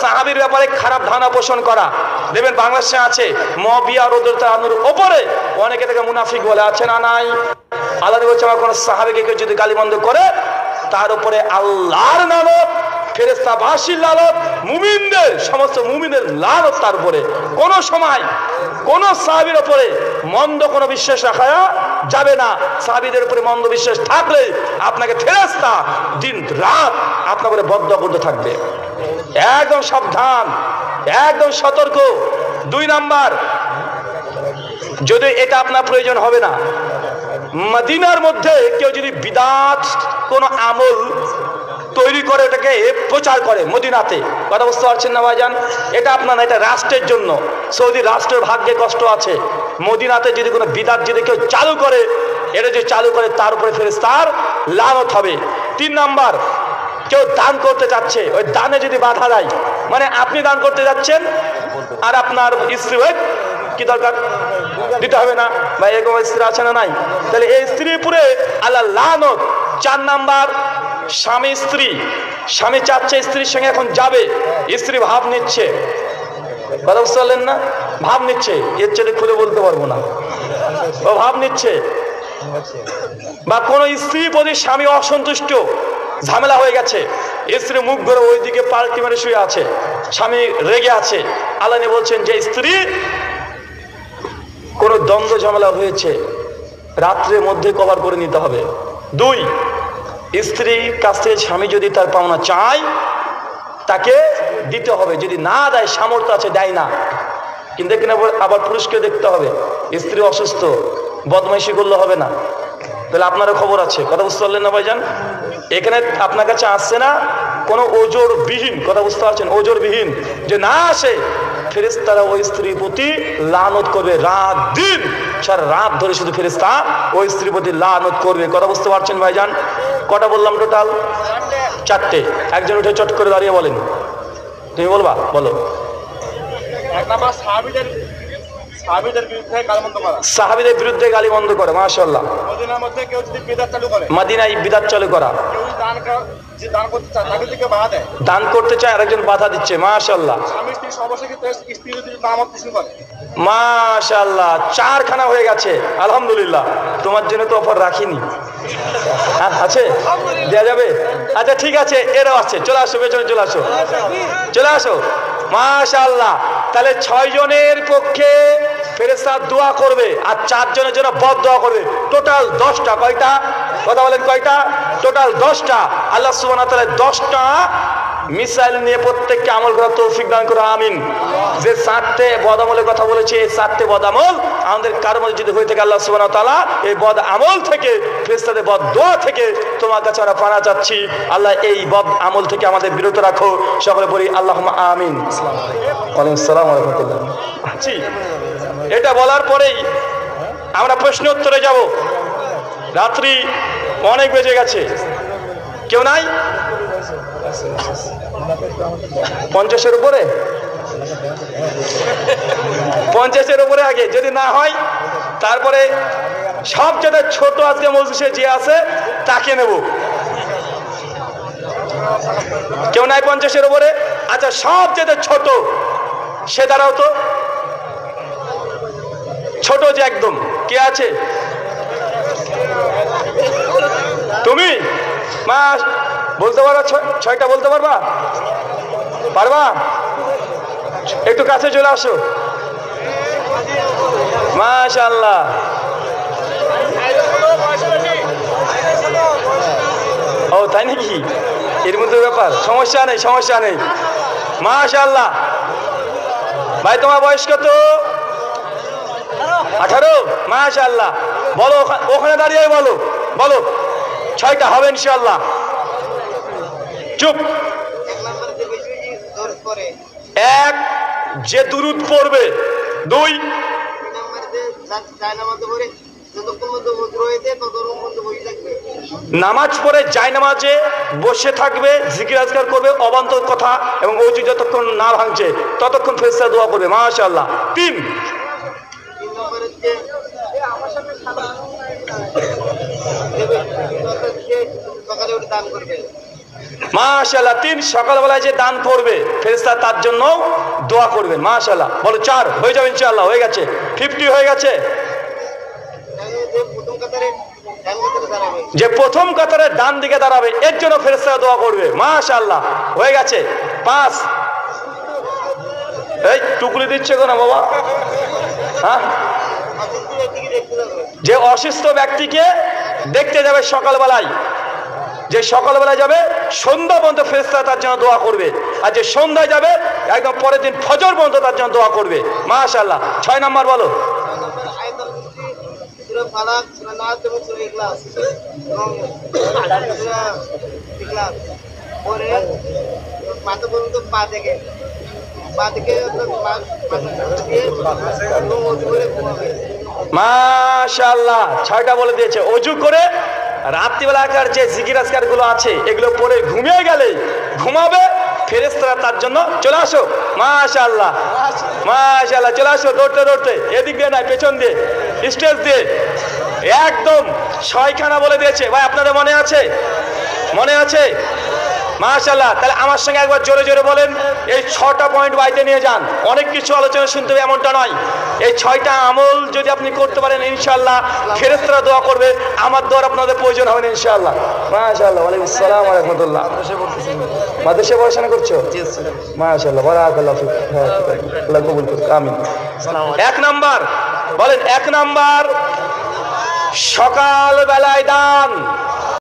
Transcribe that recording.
সাহাবীর ব্যাপারে খারাপ ধারণা পোষণ করা। দেখবেন বাংলাদেশে আছে মুআবিয়া রাদিয়াল্লাহু আনহুর উপরে অনেকে থেকে মুনাফিক বলে, আছে না নাই? আল্লাহ বলছে আমার কোন সাহাবীকে কেউ যদি গালিমন্দ করে তার উপরে আল্লাহর লানত, ফেরেশতাবাসীর লানত, মুমিনদের সমস্ত মুমিনের লানত তার উপরে। কোন সময় কোন সাহাবীর উপরে মন্দ কোনো বিশ্বাস রাখা যাবে না। সাহাবীদের উপরে মন্দ বিশ্বাস থাকলে আপনাকে ফেরেশতা দিন রাত আপনার উপরে বদদোয়া করতে থাকবে। একদম সাবধান, একদম সতর্ক। 2 নাম্বার, যদি এটা আপনার প্রয়োজন হবে না, মদিনার মধ্যে কেউ যদি বিদআত কোন আমল তৈরি করে ওটাকে প্রচার করে মদিনাতে, কথা বুঝতে পারছেন না ভাইজান? এটা আপনার না, এটা রাষ্ট্রের জন্য। সৌদি রাষ্ট্রের ভাগ্যে কষ্ট আছে। মদিনাতে যদি কোনো বিদআত যদি কেউ চালু করে, এটা যদি চালু করে তার উপরে ফেরেশতার লানত হবে। 3 নাম্বার, কেউ দান করতে চাচ্ছে, ওই দানে যদি বাধা দেয়, মানে আপনি দান করতে যাচ্ছেন আর আপনার স্ত্রী, কি দরকার দিতে হবে না ভাই, এরকম স্ত্রী আছে না নাই? তাহলে এই স্ত্রীর উপরে আল্লাহ লানত। 4 নাম্বার, স্বামী চাচ্ছে স্ত্রীর সঙ্গে এখন যাবে, স্ত্রী ভাব নিচ্ছে, কথা বুঝতে পারলেন না? ভাব নিচ্ছে, এর চেয়ে খুলে বলতে পারবো না, ও ভাব নিচ্ছে। বা কোন স্ত্রীর প্রতি স্বামী অসন্তুষ্ট, ঝামেলা হয়ে গেছে, স্ত্রী মুখ ধরে ওইদিকে পাল্টি মারে শুয়ে আছে, স্বামী রেগে আছে। আল্লাহ বলছেন যে স্ত্রী কোন দ্বন্দ্ব ঝামেলা হয়েছে রাত্রের মধ্যে কভার করে নিতে হবে। 2, স্ত্রীর কাছ থেকে স্বামী যদি তার পাওনা চায় তাকে দিতে হবে, যদি না দেয়, সামর্থ্য আছে দেয় না, কিন্তু এখানে আবার পুরুষকে দেখতে হবে। স্ত্রী অসুস্থ, বদমাইশি করলে হবে না। তাহলে আপনারও খবর আছে, কথা বুঝতে পারলেন না ভাইজান? এখানে আপনার কাছে আসছে না কোনো ওজরবিহীন, কথা বুঝতে পারছেন? ওজরবিহীন যে না আসে, ফেরেশতারা ওই স্ত্রীর প্রতি লানত করবে, রাত দিন সারা রাত ধরে শুধু ফেরেশতা ওই স্ত্রীর প্রতি লানত করবে, কথা বুঝতে পারছেন ভাইজান? কটা বললাম টোটাল? 4টে। একজন উঠে চট করে দাঁড়িয়ে বলেন, তুমি বলবা, বলো। 1 নাম্বার, সাহাবীদের বিরুদ্ধে গালিমন্দ করে, মাশাআল্লাহ। মদিনার মধ্যে কেউ যদি বিদআত চালু করে, মদিনায় বিদআত চালু করা, কেউ যে দান করতে চায় তাকে যদি বাধা দেয়, দান করতে চায় আরেকজন বাধা দিচ্ছে, মাশাআল্লাহ। স্বামী স্ত্রী সর্বশেষ ক্ষেত্রে স্ত্রী যদি নামাজ পিছু করে, মাশাআল্লাহ, 4খানা হয়ে গেছে, আলহামদুলিল্লাহ। তোমার জন্য তো অফার রাখিনি, আছে, দেওয়া যাবে? আচ্ছা ঠিক আছে, এরাও আছে, চলে আসো, পেছনে চলে আসো, চলে আসো, মাশাআল্লাহ। তাহলে 6 জনের পক্ষে ফেরেশতা দোয়া করবে আর 4 জনের জন্য বদদোয়া করবে, টোটাল 10টা। কয়টা? কথা বলেন, কয়টা? টোটাল 10টা। আল্লাহ সুবহানাহু ওয়া তাআলা 10টা মিসাইল নিয়ে প্রত্যেককে আমল করার তৌফিক দান করো, আমিন। যে 4টে বদ আমলের কথা বলেছে, এই 4টে বদ আমল আমাদের কার মধ্যে যদি হয়ে থাকে, আল্লাহ সুবহানাহু ওয়া তাআলা এই বদ আমল থেকে, ফেরেশতাদের বদদোয়া থেকে তোমার কাছে আমরা পানা চাচ্ছি। আল্লাহ এই বদ আমল থেকে আমাদের বিরত রাখো। সকলে বলি আল্লাহুম্মা আমিন। ওয়ালাইকুম আসসালাম ওয়া রাহমাতুল্লাহ। এটা বলার পরেই আমরা প্রশ্ন উত্তরে যাব। রাত্রি অনেক বেজে গেছে, কেউ নাই? 50-এর উপরে, 50-এর উপরে আগে যদি না হয়, তারপরে সবচেয়ে ছোট আজকে মজলিসে যে আছে তাকে নেব। কেউ নাই 50-এর উপরে? আচ্ছা, সবচেয়ে ছোট সে দাঁড়াও তো, ছোট যে একদম, কে আছে? তুমি মা বলতে পারবা? 6টা বলতে পারবা? পারবা? একটু কাছে চলে আসো, মাশাআল্লাহ। ও তাই নাকি? এর মধ্যে ব্যাপার, সমস্যা নেই, সমস্যা নেই, মাশাআল্লাহ। ভাই তোমার বয়স কত? 18? মাশাআল্লাহ। বলো, ওখানে দাঁড়িয়ে বলো, বলো। 6টা হবে ইনশাআল্লাহ। চুপ। 1 যে দুরূদ পড়বে, 2 নামাজ পড়ে জায়নামাজে বসে থাকবে, জিকির আজকার করবে, অবান্তর কথা এবং ওযু যতক্ষণ না ভাঙছে ততক্ষণ ফেরেশতা দোয়া করবে, মাশাআল্লাহ। 3 সকালে উঠে দান করবে, মাশাআল্লাহ। 3 সকালবেলায় যে দান করবে ফেরেশতা তার জন্য দোয়া করবেন। মাশাআল্লাহ। বলো 4 হয়ে যাবে ইনশাআল্লাহ। হয়ে গেছে, 50 হয়ে গেছে। যে প্রথম কাতারে ডান দিকে দাঁড়াবে এর জন্য ফেরেশতারা দোয়া করবে। মাশাআল্লাহ। হয়ে গেছে 5। এই টুকলি দিচ্ছে কেন বাবা? হ্যাঁ, যে অসুস্থ ব্যক্তিকে দেখতে যাবে সকালবেলায়, যে সকালবেলায় যাবে সন্ধ্যা পর্যন্ত ফেরেশতারা তার জন্য দোয়া করবে, আর যে সন্ধ্যায় যাবে একদম পরের দিন ফজর পর্যন্ত তার জন্য দোয়া করবে। মাশাআল্লাহ। 6 নাম্বার বলো। মাশাআল্লাহ। 6টা বলে দিয়েছে। অজু করে রাত্রিবেলাকার যে জিকির আজকার গুলো আছে এগুলো পরে ঘুমিয়ে গেলে ঘুমাবে, ফেরেশতারা তার জন্য চলে আসো। মাশাআল্লাহ, মাশাআল্লাহ। চলে আসো দৌড়তে দৌড়তে, এদিক দিয়ে নয় পেছন দিয়ে, স্টেজ দিয়ে। একদম 6খানা বলে দিয়েছে। ভাই আপনাদের মনে আছে? মনে আছে? মাশাআল্লাহ। তাহলে আমার সঙ্গে একবার জোরে জোরে বলেন, এই 6টা পয়েন্ট বাইতে নিয়ে যান। অনেক কিছু আলোচনা শুনতে হবে এমনটা নয়। এই 6টা আমল যদি আপনি করতে পারেন ইনশাআল্লাহ ফেরেশতারা দোয়া করবে, আমার দোয়ার আপনাদের প্রয়োজন হবে না ইনশাআল্লাহ। মাশাআল্লাহ। ওয়ালাইকুম আসসালাম ওয়া রাহমাতুল্লাহ। মাদ্রাসায় পড়াশোনা করছো? মাশাআল্লাহ, বারাকাল্লাহু ফিক। হ্যাঁ, আল্লাহ কবুল করুক, আমিন। 1 নাম্বার বলেন, 1 নাম্বার সকাল বেলায় দান।